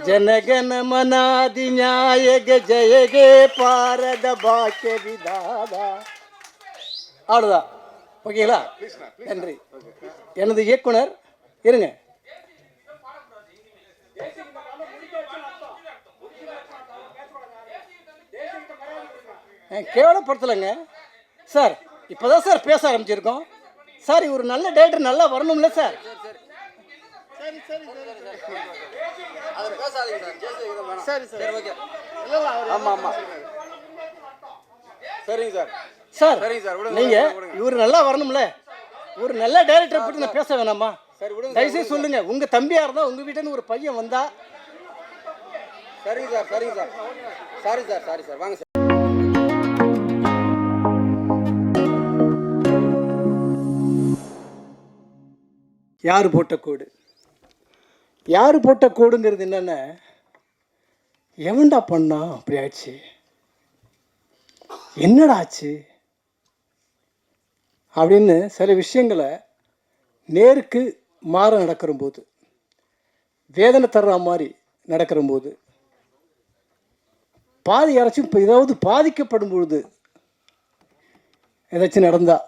ಜನಗಣ ಮನಾದಿ ஞாயக ஜெயகே பாரத பாக்கிய விதாத. அவ்வளோதான். ஓகேங்களா? நன்றி. எனது இயக்குனர் இருங்க. கேவலப்படுத்தலைங்க சார். இப்போதான் சார் பேச ஆரம்பிச்சிருக்கோம் சார். இவர் நல்ல டேரக்டர் நல்லா வரணும்ல சார். சார் நீங்க இவர் நல்லா வரணும்ல. ஒரு நல்ல டைரக்டரை பற்றி நான் பேச வேணாமா? தயவுசெய்து சொல்லுங்க. உங்க தம்பியா இருந்தா உங்க வீட்டுல ஒரு பையன் வந்தா. சரிங்க சார், சரிங்க sir, sorry sir, sorry sir, வாங்க சார். யார் போட்ட கோடு? யார் போட்ட கோடுங்கிறது என்னென்ன, எவன்டா பண்ணா அப்படி ஆச்சு, என்னடா ஆச்சு அப்படின்னு சில விஷயங்களை நேருக்கு மாற நடக்கிற போது, வேதனை தர்ற மாதிரி நடக்கிற போது, யாராச்சும் இப்போ ஏதாவது பாதிக்கப்படும் பொழுது ஏதாச்சும் நடந்தா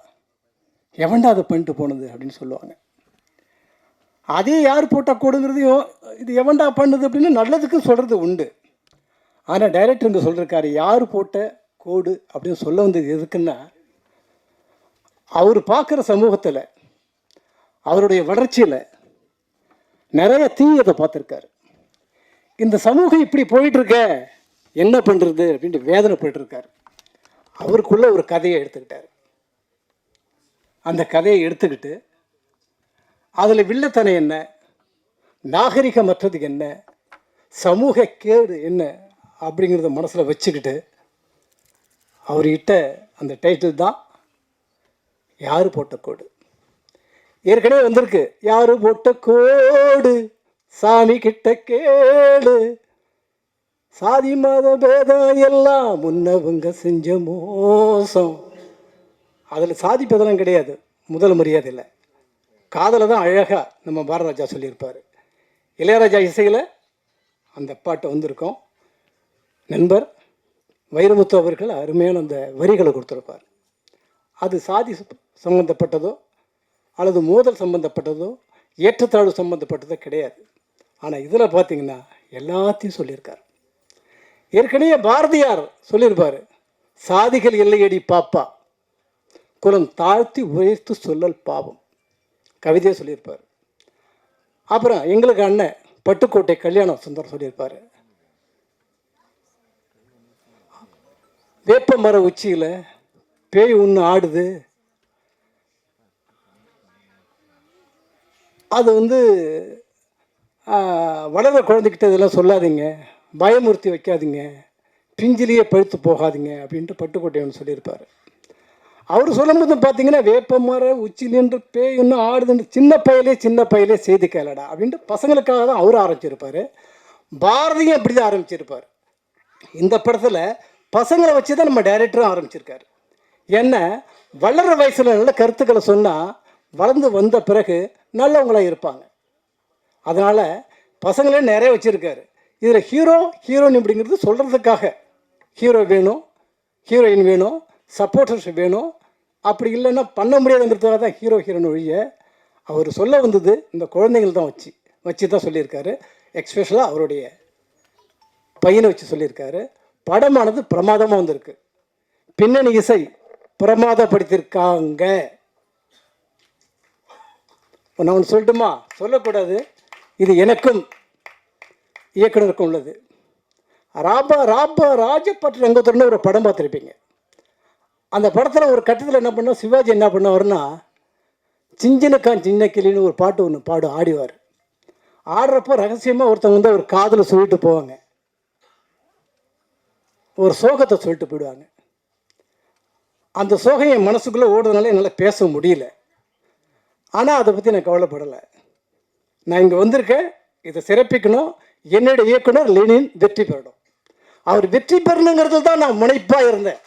எவன்டா அதை பண்ணிட்டு போனது அப்படின்னு சொல்லுவாங்க. அதே யார் போட்ட கோடுங்கிறதையும் இது எவன்டா பண்ணுது அப்படின்னு நல்லதுக்கும் சொல்கிறது உண்டு. ஆனால் டைரக்டர் இங்கே சொல்லியிருக்காரு யார் போட்ட கோடு அப்படின்னு சொல்ல வந்தது எதுக்குன்னா, அவர் பார்க்குற சமூகத்தில் அவருடைய வளர்ச்சியில் நிறைய தீயதை பார்த்துருக்காரு. இந்த சமூகம் இப்படி போயிட்டுருக்க என்ன பண்ணுறது அப்படின்ட்டு வேதனைப்பட்டுருக்காரு. அவருக்குள்ள ஒரு கதையை எடுத்துக்கிட்டார். அந்த கதையை எடுத்துக்கிட்டு அதில் வில்லத்தனை என்ன, நாகரிகமற்றது என்ன, சமூக கேடு என்ன அப்படிங்கிறத மனசில் வச்சுக்கிட்டு அவர்கிட்ட அந்த டைட்டில் தான் யார் போட்ட கோடு. ஏற்கனவே வந்திருக்கு, யார் போட்ட கோடு சாமி கிட்ட கேடு, சாதி மத பேதம் எல்லாம் முன்னவங்க செஞ்ச மோசம். அதில் சாதி பேதெல்லாம் கிடையாது, முதல் மரியாதை இல்லை, காதலை தான் அழகாக நம்ம பாரதிராஜா சொல்லியிருப்பார். இளையராஜா இசையில் அந்த பாட்டை வந்திருக்கோம். நண்பர் வைரமுத்து அவர்கள் அருமையான அந்த வரிகளை கொடுத்துருப்பார். அது சாதி சம்பந்தப்பட்டதோ அல்லது மோதல் சம்பந்தப்பட்டதோ ஏற்றத்தாழ்வு சம்பந்தப்பட்டதோ கிடையாது. ஆனால் இதில் பார்த்திங்கன்னா எல்லாத்தையும் சொல்லியிருக்கார். ஏற்கனவே பாரதியார் சொல்லியிருப்பார், சாதிகள் எல்லையடி பாப்பா, குலம் தாழ்த்தி உயர்த்து சொல்லல் பாவம், கவிதையை சொல்லியிருப்பார். அப்புறம் எங்களுக்கு அண்ணன் பட்டுக்கோட்டை கல்யாண சுந்தரம் சொல்லியிருப்பார், வேப்ப மர உச்சியில் பேய் ஒன்று ஆடுது, அது வளர குழந்தைக்கிட்ட இதெல்லாம் சொல்லாதீங்க, பயமுறுத்தி வைக்காதீங்க, பிஞ்சிலேயே பழுத்து போகாதீங்க அப்படின்ட்டு பட்டுக்கோட்டை ஒன்று சொல்லியிருப்பார். அவர் சொல்லும்போது பார்த்தீங்கன்னா வேப்ப மர உச்சிலேன்று பேய் இன்னும் ஆடுதுன்னு சின்ன பையலே செய்தி கேளடா அப்படின்ட்டு பசங்களுக்காக தான் அவர் ஆரம்பிச்சிருப்பார். பாரதியும் அப்படி தான் ஆரம்பிச்சிருப்பார். இந்த படத்தில் பசங்களை வச்சு தான் நம்ம டைரக்டரும் ஆரம்பிச்சிருக்காரு. ஏன்னா வளர்கிற வயசில் நல்ல கருத்துக்களை சொன்னால் வளர்ந்து வந்த பிறகு நல்லவங்களாக இருப்பாங்க. அதனால் பசங்களே நிறைய வச்சுருக்காரு. இதில் ஹீரோயின் அப்படிங்கிறது சொல்கிறதுக்காக ஹீரோ வேணும், ஹீரோயின் வேணும், சப்போர்ட்டர்ஸ் வேணும், அப்படி இல்லைன்னா பண்ண முடியாதுங்கிறதுக்காக தான் ஹீரோயின் ஒழிய அவர் சொல்ல வந்தது இந்த குழந்தைகள் தான் வச்சு தான் சொல்லியிருக்காரு. எக்ஸ்பெஷலாக அவருடைய பையனை வச்சு சொல்லியிருக்காரு. படமானது பிரமாதமாக வந்திருக்கு. பின்னணி இசை பிரமாதப்படுத்தியிருக்காங்க. நான் ஒன்று சொல்லட்டுமா? சொல்லக்கூடாது, இது எனக்கும் இயக்குனருக்கும் உள்ளது. ராஜப்பட்டு ரங்கத்தோடனே ஒரு படம் பார்த்துருப்பீங்க. அந்த படத்தில் ஒரு கட்டத்தில் என்ன பண்ணோம், சிவாஜி என்ன பண்ணுவார்னா சிஞ்சனுக்கான் சின்ன கிளின்னு ஒரு பாட்டு ஒன்று ஆடிவார். ஆடுறப்போ ரகசியமாக ஒருத்தவங்க ஒரு காதில் சொல்லிட்டு போவாங்க, ஒரு சோகத்தை சொல்லிட்டு போயிடுவாங்க. அந்த சோகம் என் மனசுக்குள்ளே ஓடுறதுனால என்னால் பேச முடியல. ஆனால் அதை பற்றி நான் கவலைப்படலை. நான் இங்கே வந்திருக்கேன், இதை சிறப்பிக்கணும். என்னுடைய இயக்குனர் லெனின் வெற்றி பெறணும். அவர் வெற்றி பெறணுங்கிறது தான் நான் முனைப்பாக இருந்தேன்.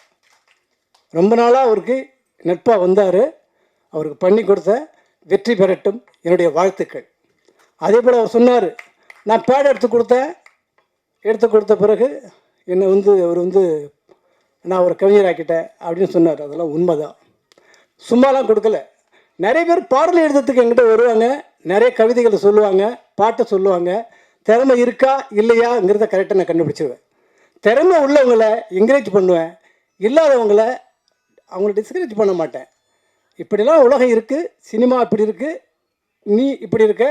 ரொம்ப நாளாக அவருக்கு நட்பாக வந்தார். அவருக்கு பண்ணி கொடுத்த வெற்றி பெறட்டும் என்னுடைய வாழ்த்துக்கள். அதே போல் அவர் சொன்னார், நான் பேட் எடுத்து கொடுத்த பிறகு என்னை அவர் நான் ஒரு கவிஞராக்கிட்டேன் அப்படின்னு சொன்னார். அதெல்லாம் உண்மைதான். சும்மாலாம் கொடுக்கல. நிறைய பேர் பாடல் எழுதுறதுக்கு என்கிட்ட வருவாங்க, நிறைய கவிதைகளை சொல்லுவாங்க, பாட்டை சொல்லுவாங்க. திறமை இருக்கா இல்லையாங்கிறத கரெக்டாக நான் கண்டுபிடிச்சிருவேன். திறமை உள்ளவங்களை என்கரேஜ் பண்ணுவேன், இல்லாதவங்களை அவங்கள டிஸ்கரேஜ் பண்ண மாட்டேன். இப்படிலாம் உலகம் இருக்குது, சினிமா இப்படி இருக்குது, நீ இப்படி இருக்க,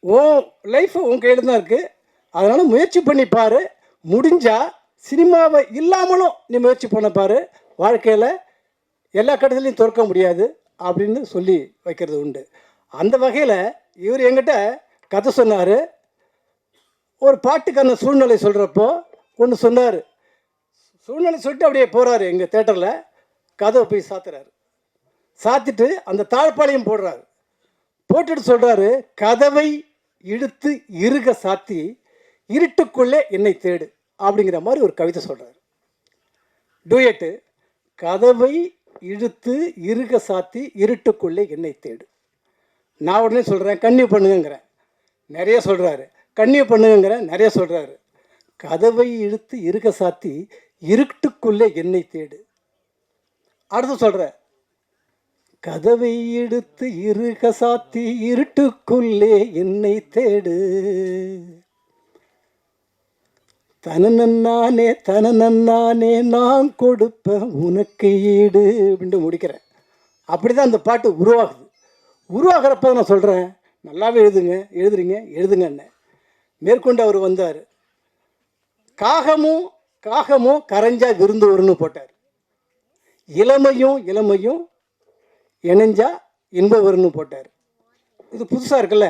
உன் லைஃப் உன் கையில் தான் இருக்குது. அதனால் முயற்சி பண்ணி பாரு. முடிஞ்சால் சினிமாவை இல்லாமலும் நீ முயற்சி பண்ண பாரு. வாழ்க்கையில் எல்லா கட்டத்துலையும் திறக்க முடியாது அப்படின்னு சொல்லி வைக்கிறது உண்டு. அந்த வகையில் இவர் என்கிட்ட கதை சொன்னார். ஒரு பாட்டுக்கான சூழ்நிலை சொல்கிறப்போ ஒன்று சொன்னார். சூழ்நிலை சொல்லிட்டு அப்படியே போகிறாரு. எங்கள் தேட்டரில் கதவை போய் சாத்துறாரு. சாத்திட்டு அந்த தாழ்பாளையம் போடுறாரு. போட்டுட்டு சொல்கிறாரு, கதவை இழுத்து இறுக சாத்தி இருட்டுக்குள்ளே என்னை தேடு அப்படிங்கிற மாதிரி ஒரு கவிதை சொல்கிறார். டூயட்டு. கதவை இழுத்து இறுக சாத்தி இருட்டுக்குள்ளே என்னை தேடு. நான் உடனே சொல்கிறேன், கன்னியூ பண்ணுங்கிறேன். நிறைய சொல்கிறாரு. கன்னியூ பண்ணுங்கிறேன், நிறைய சொல்கிறாரு. கதவை இழுத்து இறுக சாத்தி இருட்டுக்குள்ளே என்னை தேடு. அடுத்து சொல்கிறேன், கதவை இழுத்து இறுக சாத்தி இருட்டுக்குள்ளே என்னை தேடு. தனநன்னானே நான் கொடுப்பேன் உனக்கு ஈடு அப்படின்ட்டு முடிக்கிறேன். அப்படி தான் அந்த பாட்டு உருவாகுது. உருவாகிறப்ப நான் சொல்கிறேன், நல்லாவே எழுதுங்கன்னு. மேற்கொண்டு அவர் வந்தார். காகமும் கரைஞ்சா விருந்து வரும்னு போட்டார். இளமையும் இணைஞ்சா இன்ப வரும்னு போட்டார். இது புதுசாக இருக்குல்ல,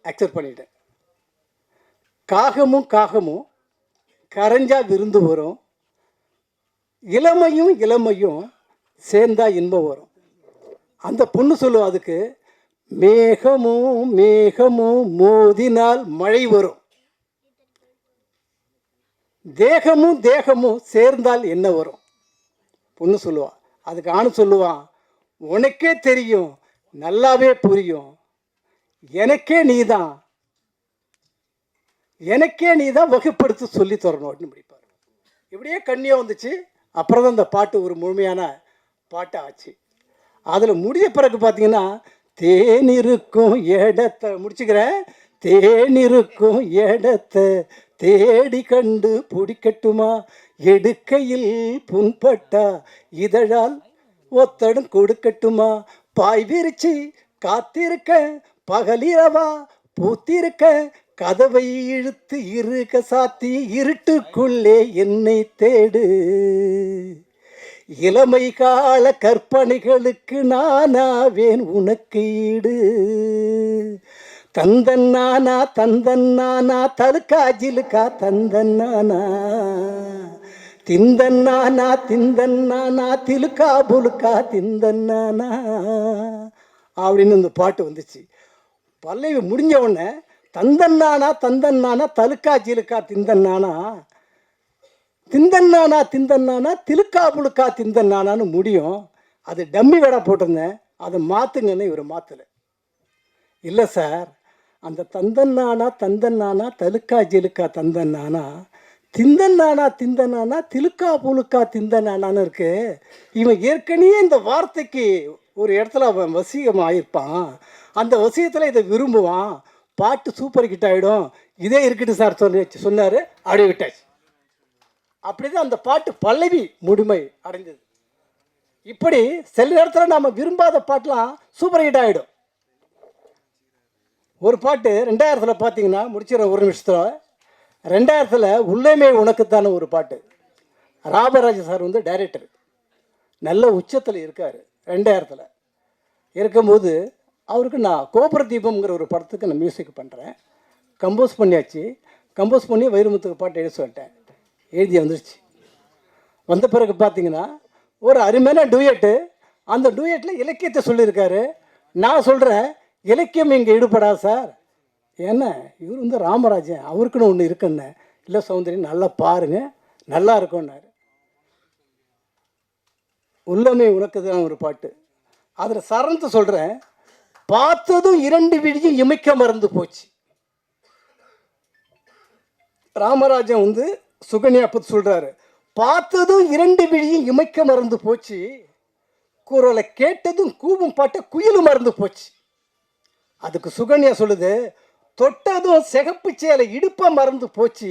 அக்செப்ட் பண்ணிட்டேன். காகமும் கரைஞ்சா விருந்து வரும், இளமையும் சேர்ந்தா இன்பம் வரும். அந்த பொண்ணு சொல்லுவோம், அதுக்கு மேகமும் மோதினால் மழை வரும், தேகமும் சேர்ந்தால் என்ன வரும் பொண்ணு சொல்லுவான். அதுக்கு ஆணு சொல்லுவான், உனக்கே தெரியும், நல்லாவே புரியும், எனக்கே நீதான் வகுப்படுத்தி சொல்லி தரணும் அப்படின்னு முடிப்பார். இப்படியே கண்ணியாக வந்துச்சு. அப்புறம் தான் இந்த பாட்டு ஒரு முழுமையான பாட்டு ஆச்சு. அதில் முடிய பிறகு பார்த்தீங்கன்னா, தேனிருக்கும் இடத்தை முடிச்சுக்கிறேன். தேனிருக்கும் இடத்தை தேடி கண்டு பிடிக்கட்டுமா, எடுக்கையில் புண்பட்டா இதழால் ஒத்தடம் கொடுக்கட்டுமா, பாய் விரிச்சு காத்திருக்க பகலிரவா பூத்திருக்க, கதவை இழுத்து இறுக சாத்தி இருட்டுக்குள்ளே என்னை தேடு. இளமை கால கற்பனைகளுக்கு நானாவேன் உனக்கு ஈடு. தந்தன்னானா தலுக்கா ஜிலுக்கா தந்தன்னானா, திந்தன்னானா திலுக்கா புலுக்கா திந்தன்னானா அப்படின்னு இந்த பாட்டு வந்துச்சு. பல்லவி முடிஞ்ச உடனே தந்தன்னானா தலுக்கா ஜிலுக்கா திந்தன்னானா திலுக்கா புலுக்கா திந்தன்னானான்னு முடியும். அது டம்மி வேட போட்டிருந்தேன், அதை மாற்றுங்கன்னு இவர் மாற்றலை. இல்லை சார், அந்த தந்தன்னானா தலுக்கா ஜிலுக்கா தந்தன்னானா திந்தன்னானா திலுக்கா புலுக்கா திந்தன்னானான்னு இருக்கு. இவன் ஏற்கனவே இந்த வார்த்தைக்கு ஒரு இடத்துல அவன் வசீகம் ஆகியிருப்பான். அந்த வசியத்தில் இதை விரும்புவான். பாட்டு சூப்பர் ஹிட் ஆகிடும். இதே இருக்கட்டும் சார் சொன்னார். அப்படியே விட்டாச்சு. அப்படி தான் அந்த பாட்டு பல்லவி முழுமை அடைந்தது. இப்படி சில நேரத்தில் நாம் விரும்பாத பாட்டெலாம் சூப்பர் ஹிட் ஆகிடும். ஒரு பாட்டு 2000 பார்த்தீங்கன்னா, முடிச்சிட ஒரு நிமிஷத்தில், 2000 உள்ளமே உனக்குத்தான ஒரு பாட்டு. ராமராஜ சார் டைரக்டர், நல்ல உச்சத்தில் இருக்கார். 2000 இருக்கும்போது அவருக்கு நான் கோபுர தீபம்ங்கிற ஒரு படத்துக்கு நான் மியூசிக் பண்ணுறேன். கம்போஸ் பண்ணியாச்சு. கம்போஸ் பண்ணி வைரமுத்துக்கு பாட்டு எழுத சொல்லிட்டேன். எழுதி வந்துருச்சு. வந்த பிறகு பார்த்தீங்கன்னா ஒரு அருமையான டூயட்டு. அந்த டூயட்டில் இலக்கியத்தை சொல்லியிருக்காரு. நான் சொல்கிறேன், இலக்கியம் இங்கே ஈடுபடாது சார். ஏன்னா இவர் ராமராஜன், அவருக்குன்னு ஒன்று இருக்குன்னு. இல்லை சௌந்தர்யம், நல்லா பாருங்கள், நல்லா இருக்கும்னாரு. உள்ளமே உனக்கு தான் ஒரு பாட்டு. அதில் சரணத்தை சொல்கிறேன். பார்த்ததும் 2 விழியும் இமைக்க மறந்து போச்சு. ராமராஜன் வந்து சுகன்யா பத்தி சொல்றாரு, பார்த்ததும் 2 விழியும் இமைக்க மறந்து போச்சு, குரலை கேட்டதும் கூவும் பாட்ட குயிலும் மறந்து போச்சு. அதுக்கு சுகன்யா சொல்லுது, தொட்டதும் சிகப்பு சேலை இடுப்ப மறந்து போச்சு,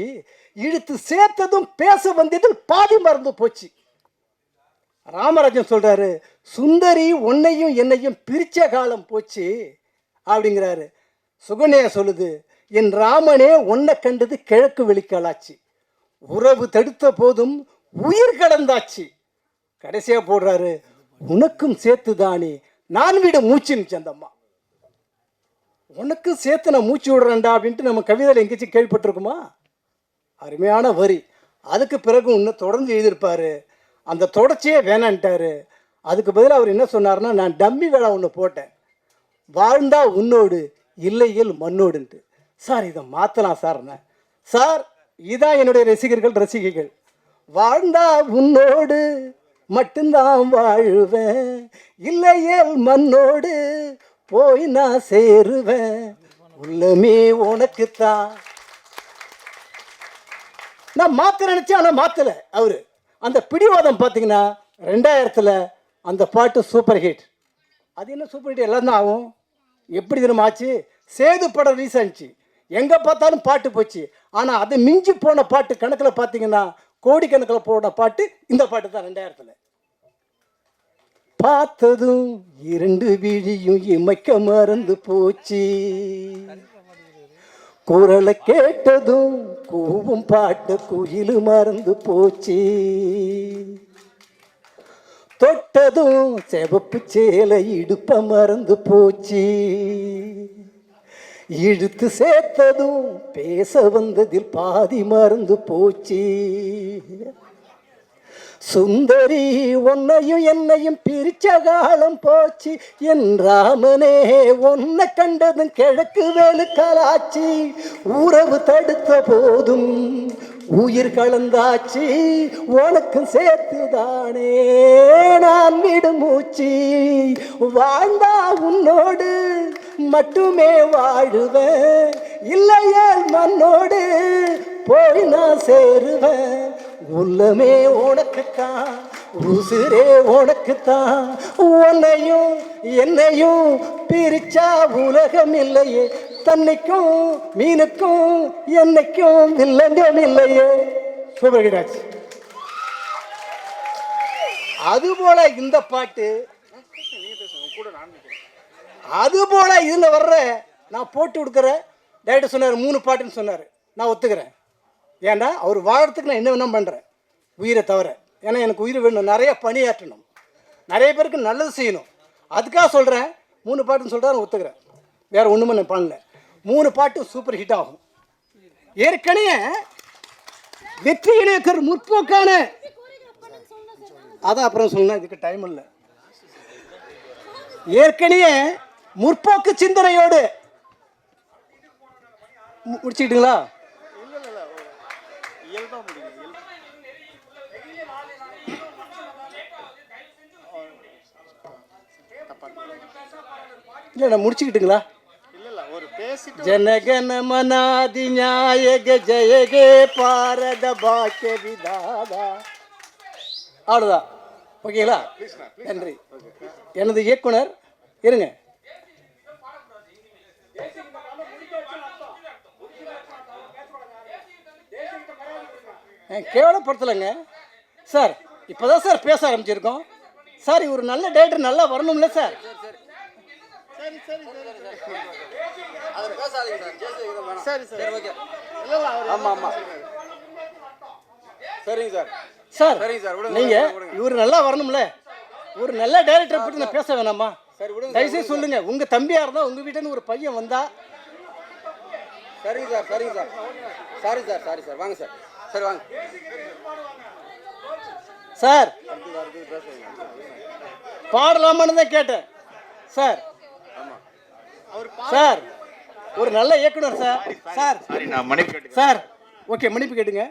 இழுத்து சேர்த்ததும் பேச வந்ததில் பாதி மறந்து போச்சு. ராமராஜன் சொல்றாரு, சுந்தரி உன்னையும் என்னையும் பிரிச்ச காலம் போச்சு அப்படிங்கிறாரு. சுகன்யா சொல்லுது, என் ராமனே உன்னை கண்டது கிழக்கு வெளிக்காலாச்சு, உறவு தடுத்த போதும் உயிர் கடந்தாச்சு. கடைசியா போடுறாரு, உனக்கும் சேர்த்துதானே நான் விட மூச்சுன்னு சந்தம்மா. உனக்கும் சேர்த்து நான் மூச்சு விடுறேன்டா அப்படின்ட்டு நம்ம கவிதையில் எங்கேயாச்சும் கேள்விப்பட்டிருக்குமா? அருமையான வரி. அதுக்கு பிறகு இன்னும் தொடர்ந்து எழுதியிருப்பாரு. அந்த தொடர்ச்சியே வேணான்ட்டாரு. அதுக்கு பதிலாக அவர் என்ன சொன்னார்னா, நான் டம்மி வேலை ஒன்று போட்டேன், வாழ்ந்தா உன்னோடு இல்லையில் மண்ணோடுன்ட்டு. சார் இதை மாற்றலாம் சார்ண்ணே. சார் இதான் என்னுடைய ரசிகைகள். வாழ்ந்தா உன்னோடு மட்டும்தான் வாழ்வேன், இல்லையேல் மண்ணோடு போய் நான் சேருவேன், உள்ளமே உனக்குத்தான். நான் மாற்ற நினைச்சேன், ஆனால் மாற்றல அவரு. அந்த பிடிவாதம் பார்த்தீங்கன்னா 2000 அந்த பாட்டு சூப்பர் ஹிட். அது என்ன சூப்பர் ஹிட் எல்லாம் தான் ஆகும். எப்படி தினம் ஆச்சு, சேது படம் ரிலீஸ் ஆச்சு, எங்கே பார்த்தாலும் பாட்டு போச்சு. ஆனால் அதை மிஞ்சி போன பாட்டு கணக்கில் பார்த்தீங்கன்னா கோடிக்கணக்கில் போன பாட்டு இந்த பாட்டு தான் 2000. பார்த்ததும் 2 விழியும் இமைக்க மறந்து போச்சு, குரலை கேட்டதும் கூவும் பாட்டு குயிலு மறந்து போச்சு, தொட்டதும் சிவப்பு சேலை இடுப்ப மறந்து போச்சு, இழுத்து சேர்த்ததும் பேச வந்ததில் பாதி மறந்து போச்சு. சுந்தரி உன்னையும் என்னையும் பிரிச்ச காலம் போச்சு, என் ராமனே உன்னை கண்டதும் கிழக்கு வேலுக்காலாச்சு, உறவு தடுத்த போதும் உயிர் கலந்தாச்சு, உனக்கும் சேர்த்துதானே நான் விடுமூச்சு, வாழ்ந்தா உன்னோடு மட்டுமே வாழுவேன், இல்லையே மண்ணோடு போய் நான் சேருவேன், உள்ளமே உனக்குத்தான், உசுரே உனக்குத்தான், உன்னையும் என்னையும் பிரிச்சா உலகம் இல்லையே, தன்னைக்கும் மீனுக்கும் என்னைக்கும் வில்லங்கம் இல்லையே. சுபகிராஜ். அதுபோல இந்த பாட்டு, அதுபோல இதுல வர்ற நான் போட்டு கொடுக்குற டைரக்டர் சொன்னார் 3 பாட்டுன்னு சொன்னார். நான் ஒத்துக்கிறேன். ஏன்னா அவர் வாழறதுக்கு நான் என்ன வேணா பண்ணுறேன், உயிரை தவிர. ஏன்னா எனக்கு உயிர் வேணும், நிறைய பணியாற்றணும், நிறைய பேருக்கு நல்லது செய்யணும். அதுக்காக சொல்கிறேன். 3 பாட்டுன்னு சொல்கிறேன், ஒத்துக்கிறேன். வேறு ஒன்றுமே நான் பண்ணல. 3 பாட்டு சூப்பர் ஹிட் ஆகும். ஏற்கனவே வெற்றி இணையக்கர் முற்போக்கான, அதான் அப்புறம் சொல்லணும், இதுக்கு டைம் இல்லை. ஏற்கனவே முற்போக்கு சிந்தனையோடு முடிச்சுக்கிட்டுங்களா? இல்லை நான் முடிச்சுக்கிட்டுங்களா? ஜனகன மனாதி நாயக ஜெயகே பாரத பாக்கிய விதாதா. அவ்வளோதான். ஓகேங்களா? நன்றி. எனது இயக்குனர் இருங்க. கேவலப்படுத்தலைங்க சார். இப்போதான் சார் பேச ஆரம்பிச்சிருக்கோம் சார். இவர் நல்ல டைரக்டர் நல்லா வரணும்ல சார். சார் நீங்க இவர் நல்லா வரணும்ல, ஒரு நல்ல டைரக்டரை பற்றி நான் பேச வேணாமா? தயவுசெய்து சொல்லுங்க. உங்க தம்பியா இருந்தா உங்க வீட்டுல ஒரு பையன் வந்தா. சரிங்க சார், சரிங்க sir, sorry sir, sorry sir, வாங்க சார், சரி வாங்க சார். பாடலாமான்னு தான் கேட்டேன் சார். சார் ஒரு நல்ல இயக்குனர் சார். சார் சார் ஓகே, மன்னிப்பு கேட்டுங்க.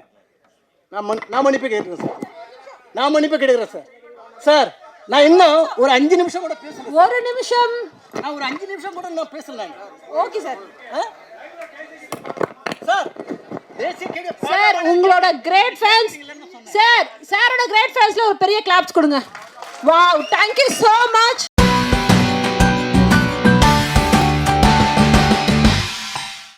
நான் மன்னிப்பு கேட்குறேன் சார். நான் மன்னிப்பு கேட்குறேன் சார். சார் நான் இன்னும் ஒரு 5 நிமிஷம் கூட பேசுறேன். 1 நிமிஷம். நான் ஒரு 5 நிமிஷம் கூட நான் பேசலாம். Okay sir. சார் தேசிய கேடி சார் உங்களோட கிரேட் ஃபேன்ஸ் சார், சாரோட கிரேட் ஃபேன்ஸ்ல ஒரு பெரிய கிளாப்ஸ் கொடுங்க. Wow, thank you so much.